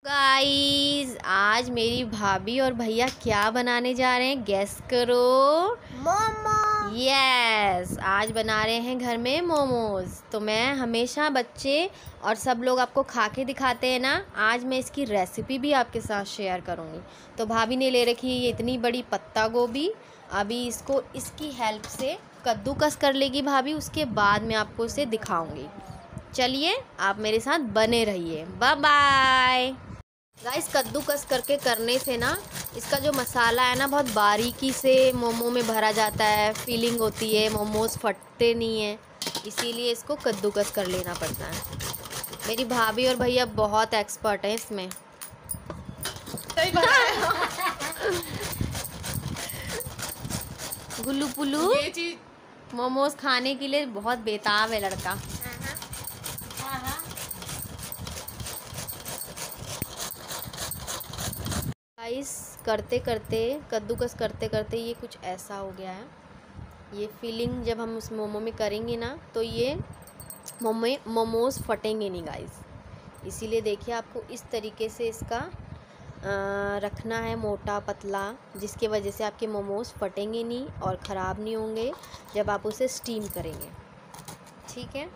Guys, आज मेरी भाभी और भैया क्या बनाने जा रहे हैं? गेस करो। मोमो। यस, आज बना रहे हैं घर में मोमोज। तो मैं हमेशा बच्चे और सब लोग आपको खा के दिखाते हैं ना, आज मैं इसकी रेसिपी भी आपके साथ शेयर करूँगी। तो भाभी ने ले रखी है ये इतनी बड़ी पत्ता गोभी। अभी इसको इसकी हेल्प से कद्दूकस कर लेगी भाभी, उसके बाद मैं आपको इसे दिखाऊंगी। चलिए, आप मेरे साथ बने रहिए। Bye bye. गाइस, कद्दूकस करके करने से ना इसका जो मसाला है ना बहुत बारीकी से मोमो में भरा जाता है, फीलिंग होती है, मोमोज फटते नहीं हैं, इसीलिए इसको कद्दूकस कर लेना पड़ता है। मेरी भाभी और भैया बहुत एक्सपर्ट हैं इसमें। सही बताया। गुल्लू पुल्लू ये चीज मोमोज खाने के लिए बहुत बेताब है लड़का। गाइस, करते करते कद्दूकस करते करते ये कुछ ऐसा हो गया है। ये फीलिंग जब हम उस मोमो में करेंगे ना तो ये मोमोज फटेंगे नहीं गाइस। इसीलिए देखिए, आपको इस तरीके से इसका रखना है, मोटा पतला, जिसके वजह से आपके मोमोज फटेंगे नहीं और ख़राब नहीं होंगे जब आप उसे स्टीम करेंगे। ठीक है,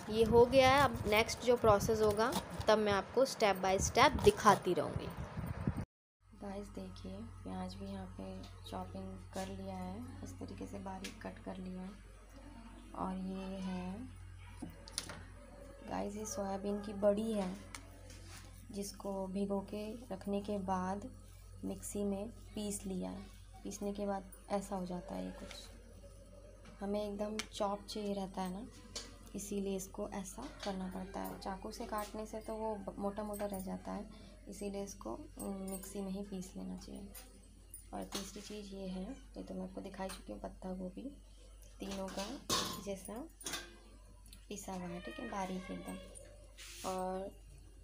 ये हो गया है। अब नेक्स्ट जो प्रोसेस होगा तब मैं आपको स्टेप बाय स्टेप दिखाती रहूँगी। गाइस देखिए, प्याज भी यहाँ पे चॉपिंग कर लिया है, इस तरीके से बारीक कट कर लिया है। और ये है गाइस, ये सोयाबीन की बड़ी है, जिसको भिगो के रखने के बाद मिक्सी में पीस लिया है। पीसने के बाद ऐसा हो जाता है ये कुछ। हमें एकदम चॉप चाहिए रहता है ना, इसीलिए इसको ऐसा करना पड़ता है। चाकू से काटने से तो वो मोटा मोटा रह जाता है, इसीलिए इसको मिक्सी में ही पीस लेना चाहिए। और तीसरी चीज़ ये है, ये तो मैं आपको दिखाई चुकी हूँ, पत्ता गोभी, तीनों का जैसा पिसा हुआ है, ठीक है, बारीक एकदम। और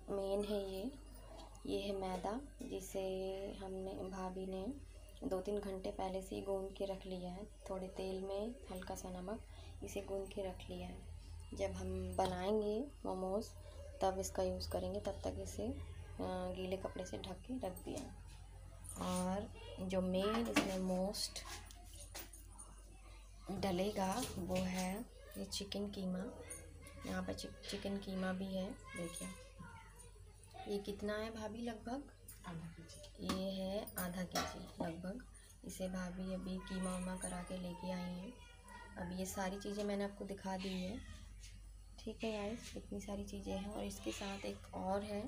मेन है ये है मैदा, जिसे हमने भाभी ने 2-3 घंटे पहले से ही गूंद के रख लिया है। थोड़े तेल में हल्का सा नमक, इसे गूंद के रख लिया है। जब हम बनाएंगे मोमोज़ तब इसका यूज़ करेंगे, तब तक इसे गीले कपड़े से ढक के रख दिया। और जो मेन इसमें मोस्ट डलेगा वो है ये चिकन कीमा। यहाँ पर चिकन कीमा भी है, देखिए। ये कितना है भाभी? लगभग ये है आधा केजी लगभग। इसे भाभी अभी कीमा उमा करा के लेके आई हैं। अब ये सारी चीज़ें मैंने आपको दिखा दी है, ठीक है गाइस, इतनी सारी चीज़ें हैं। और इसके साथ एक और है,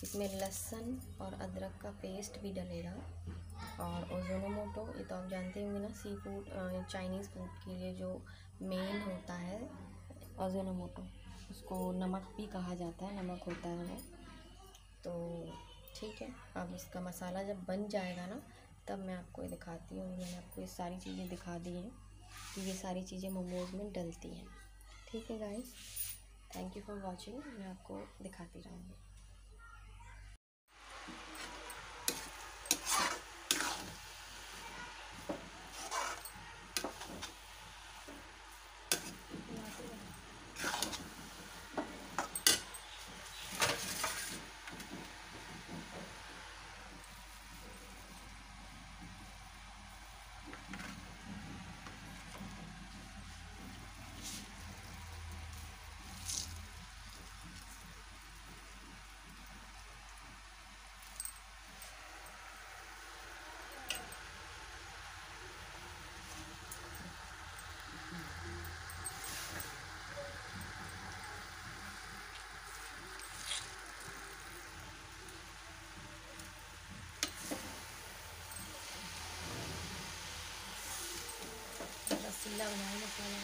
इसमें लहसुन और अदरक का पेस्ट भी डलेगा। और ओज़ोनोमोटो, ये तो आप जानते होंगे ना, सी फूड, चाइनीज़ फूड के लिए जो मेन होता है ओज़ोनोमोटो, उसको नमक भी कहा जाता है, नमक होता है वो। तो ठीक है, अब इसका मसाला जब बन जाएगा ना तब मैं आपको ये दिखाती हूँ। मैंने आपको ये सारी चीज़ें दिखा दी हैं कि ये सारी चीज़ें मोमोज़ में डलती हैं। ठीक है guys, thank you for watching. मैं आपको दिखाती रहूँगी। रसीला बनाए मसाला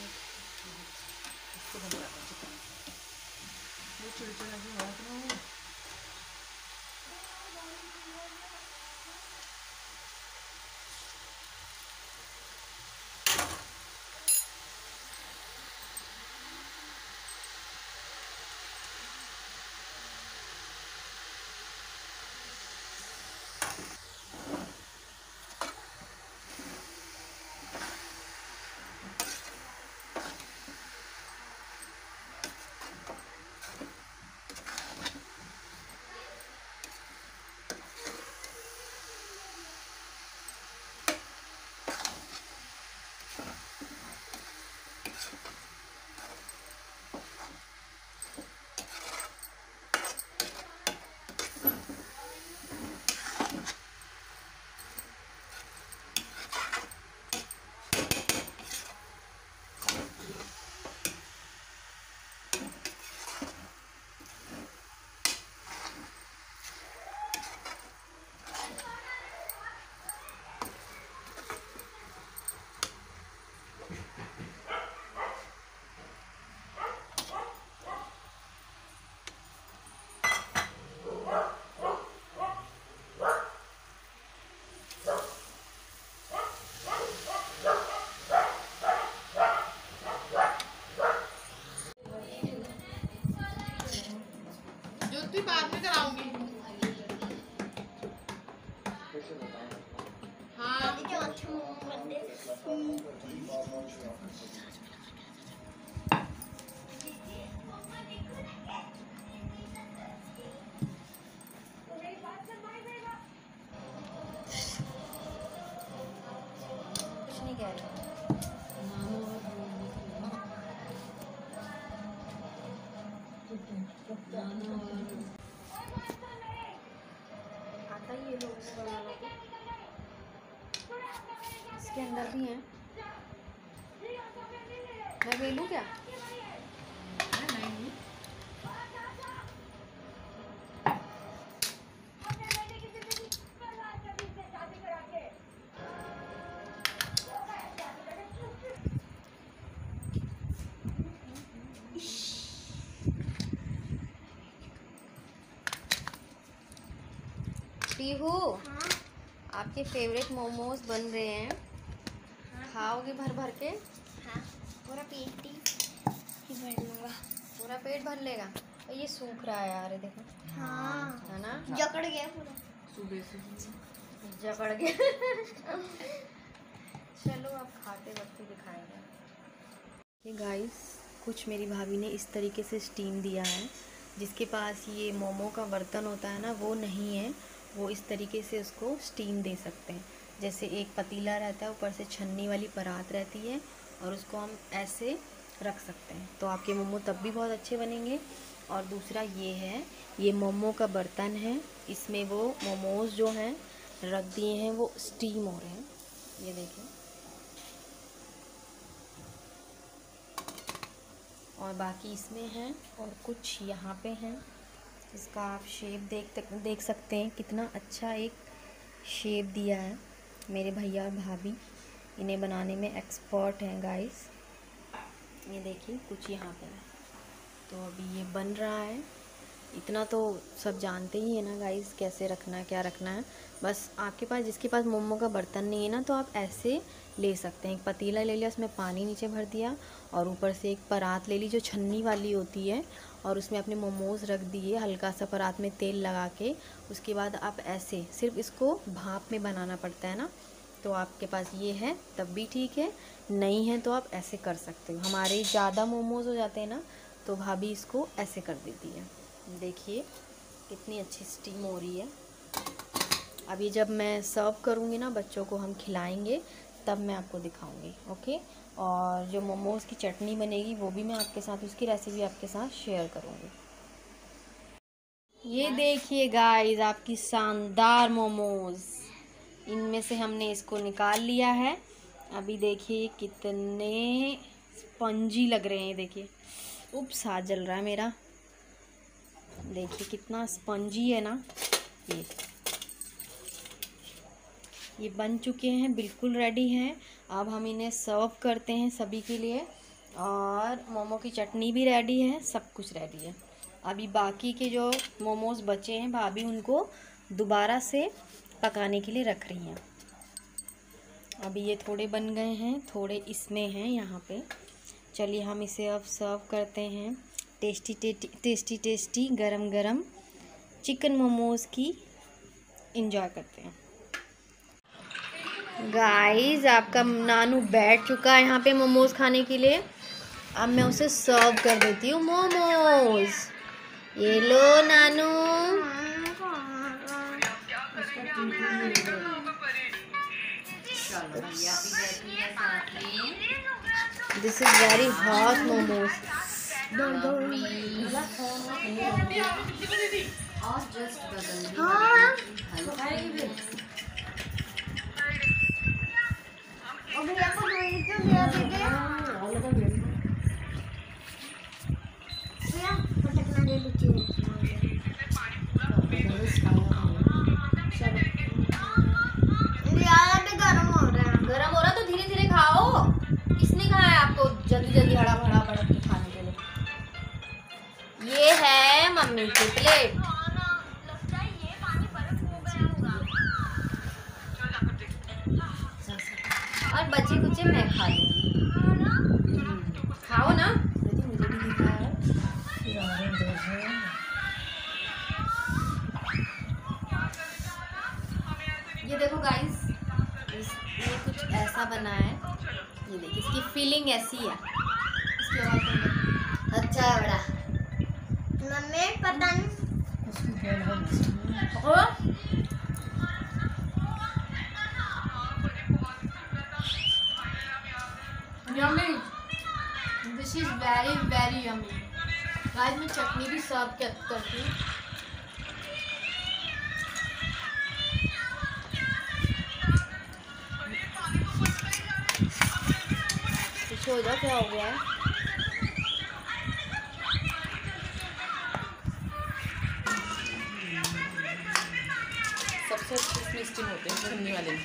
कुछ नहीं कह रही। आता ही ये लोग बनाना को। इसके अंदर भी हैं। मैं बेलूं क्या? पीहू, आपके फेवरेट मोमोज बन रहे हैं। खाओगे भर भर के? हाँ, पूरा पेट ही भर लूँगा। पूरा पेट भर लेगा? और ये सूख रहा है यार, ये देखो। हाँ, है ना? जकड़ गया पूरा। सुबह से जकड़ गया। चलो अब खाते वक्त ही दिखाएंगे। ये गाइस, कुछ मेरी भाभी ने इस तरीके से स्टीम दिया है। जिसके पास ये मोमो का बर्तन होता है ना, वो नहीं है, वो इस तरीके से उसको स्टीम दे सकते हैं। जैसे एक पतीला रहता है, ऊपर से छन्नी वाली परात रहती है, और उसको हम ऐसे रख सकते हैं, तो आपके मोमो तब भी बहुत अच्छे बनेंगे। और दूसरा ये है, ये मोमो का बर्तन है, इसमें वो मोमोज जो हैं रख दिए हैं, वो स्टीम हो रहे हैं। ये देखिए, और बाकी इसमें हैं, और कुछ यहाँ पे हैं। इसका आप शेप देख सकते हैं, कितना अच्छा एक शेप दिया है। मेरे भैया और भाभी इन्हें बनाने में एक्सपर्ट हैं गाइस। ये देखिए, कुछ यहाँ पे है। तो अभी ये बन रहा है। इतना तो सब जानते ही है ना गाइस, कैसे रखना है, क्या रखना है। बस आपके पास, जिसके पास मोमो का बर्तन नहीं है ना, तो आप ऐसे ले सकते हैं। एक पतीला ले लिया, उसमें पानी नीचे भर दिया, और ऊपर से एक परात ले ली जो छन्नी वाली होती है, और उसमें अपने मोमोज़ रख दिए, हल्का सा परात में तेल लगा के। उसके बाद आप ऐसे, सिर्फ इसको भाप में बनाना पड़ता है ना, तो आपके पास ये है तब भी ठीक है, नहीं है तो आप ऐसे कर सकते हो। हमारे ज़्यादा मोमोज़ हो जाते हैं ना, तो भाभी इसको ऐसे कर देती है। देखिए कितनी अच्छी स्टीम हो रही है। अभी जब मैं सर्व करूँगी ना, बच्चों को हम खिलाएंगे, तब मैं आपको दिखाऊंगी, ओके। और जो मोमोज़ की चटनी बनेगी, वो भी मैं आपके साथ, उसकी रेसिपी आपके साथ शेयर करूँगी। ये देखिए गाइस, आपकी शानदार मोमोज़। इनमें से हमने इसको निकाल लिया है। अभी देखिए कितने स्पंजी लग रहे हैं। देखिए, उप्स, हाथ जल रहा है मेरा। देखिए कितना स्पंजी है ना। ये बन चुके हैं, बिल्कुल रेडी हैं। अब हम इन्हें सर्व करते हैं सभी के लिए। और मोमो की चटनी भी रेडी है, सब कुछ रेडी है। अभी बाकी के जो मोमोज़ बचे हैं, भाभी उनको दोबारा से पकाने के लिए रख रही हैं। अभी ये थोड़े बन गए हैं, थोड़े इसमें हैं यहाँ पे। चलिए हम इसे अब सर्व करते हैं। टेस्टी गरम गरम चिकन मोमोज़ की एंजॉय करते हैं। गाइस, आपका नानू बैठ चुका है यहाँ पे मोमोज़ खाने के लिए। अब मैं उसे सर्व कर देती हूँ मोमोज़। ये लो नानू। This is very hot momos. गरम हो रहा तो धीरे धीरे खाओ। किसने कहा है आपको जल्दी जल्दी हड़ा भड़ा बड़क के खाने के लिए? ये है मम्मी की प्लेट। और बचे कुचे मैं खा लूंगी। खाओ ना। मुझे भी दिखा है। ये देखो गाइस, ये कुछ ऐसा बना है। ये देखिए इसकी फीलिंग ऐसी है। इसके बाद अच्छा है बड़ा। मम्मी पता नहीं yummy, this is very very yummy. Guys मैं चटनी भी सर्व करती हूँ। पीछे हो जाओ, क्या हो गया है? सबसे अच्छे इसमें स्टीम होते हैं भुनने वाले।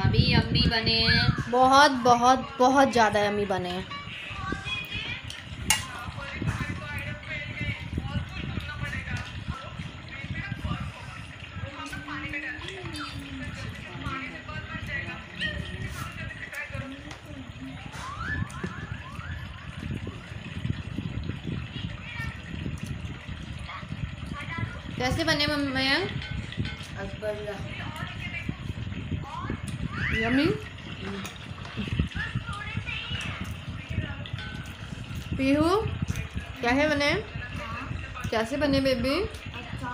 अभी यम्मी बने हैं, बहुत बहुत बहुत ज़्यादा यम्मी बने हैं। कैसे बने मयंक? यम्मी। पीहू कैसे बने? कैसे बने बेबी? अच्छा।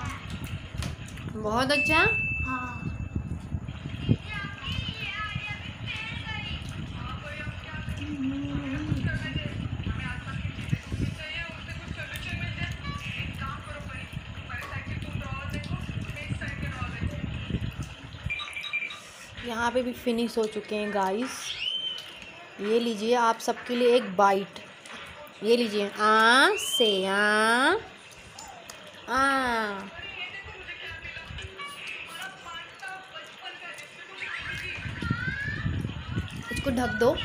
बहुत अच्छा। हाँ। यहाँ पे भी फिनिश हो चुके हैं गाइस। ये लीजिए आप सबके लिए एक बाइट। ये लीजिए से इसको ढक दो।